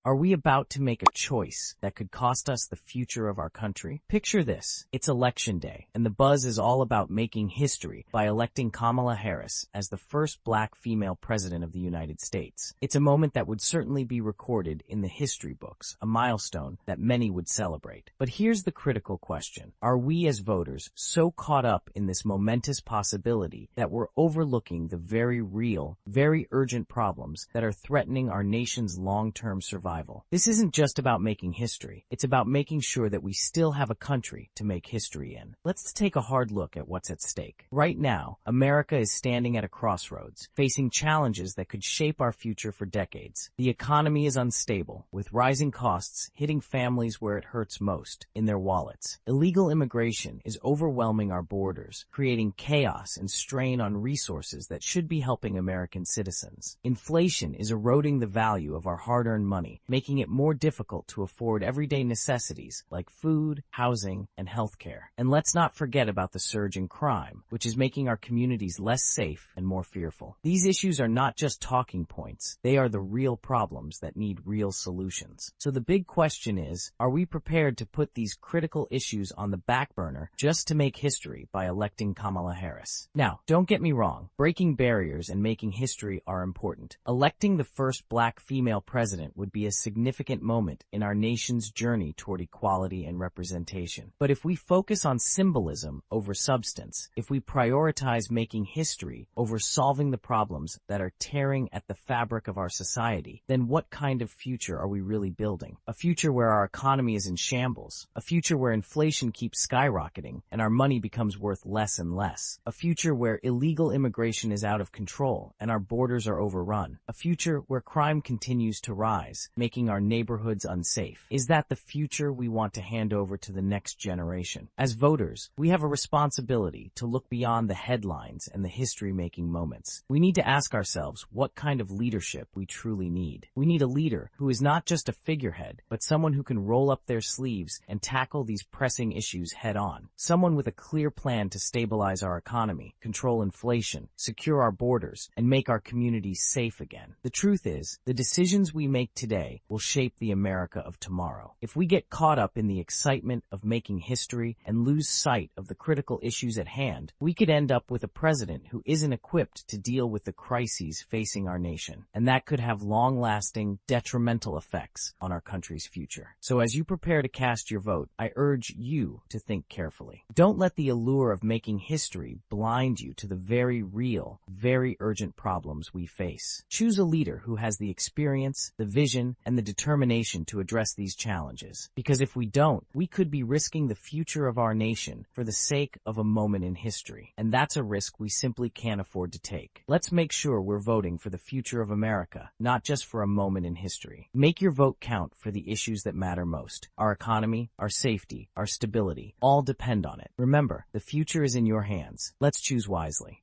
Are we about to make a choice that could cost us the future of our country? Picture this. It's election day, and the buzz is all about making history by electing Kamala Harris as the first black female president of the United States. It's a moment that would certainly be recorded in the history books, a milestone that many would celebrate. But here's the critical question. Are we as voters so caught up in this momentous possibility that we're overlooking the very real, very urgent problems that are threatening our nation's long-term survival? This isn't just about making history. It's about making sure that we still have a country to make history in. Let's take a hard look at what's at stake. Right now, America is standing at a crossroads, facing challenges that could shape our future for decades. The economy is unstable, with rising costs hitting families where it hurts most, in their wallets. Illegal immigration is overwhelming our borders, creating chaos and strain on resources that should be helping American citizens. Inflation is eroding the value of our hard-earned money, making it more difficult to afford everyday necessities like food, housing, and healthcare. And let's not forget about the surge in crime, which is making our communities less safe and more fearful. These issues are not just talking points. They are the real problems that need real solutions. So the big question is, are we prepared to put these critical issues on the back burner just to make history by electing Kamala Harris? Now, don't get me wrong. Breaking barriers and making history are important. Electing the first black female president would be a significant moment in our nation's journey toward equality and representation. But if we focus on symbolism over substance, if we prioritize making history over solving the problems that are tearing at the fabric of our society, then what kind of future are we really building? A future where our economy is in shambles, a future where inflation keeps skyrocketing and our money becomes worth less and less, a future where illegal immigration is out of control and our borders are overrun, a future where crime continues to rise, making our neighborhoods unsafe. Is that the future we want to hand over to the next generation? As voters, we have a responsibility to look beyond the headlines and the history-making moments. We need to ask ourselves what kind of leadership we truly need. We need a leader who is not just a figurehead, but someone who can roll up their sleeves and tackle these pressing issues head-on. Someone with a clear plan to stabilize our economy, control inflation, secure our borders, and make our communities safe again. The truth is, the decisions we make today will shape the America of tomorrow. If we get caught up in the excitement of making history and lose sight of the critical issues at hand, we could end up with a president who isn't equipped to deal with the crises facing our nation. And that could have long-lasting, detrimental effects on our country's future. So as you prepare to cast your vote, I urge you to think carefully. Don't let the allure of making history blind you to the very real, very urgent problems we face. Choose a leader who has the experience, the vision, and the determination to address these challenges. Because if we don't, we could be risking the future of our nation for the sake of a moment in history. And that's a risk we simply can't afford to take. Let's make sure we're voting for the future of America, not just for a moment in history. Make your vote count for the issues that matter most. Our economy, our safety, our stability, all depend on it. Remember, the future is in your hands. Let's choose wisely.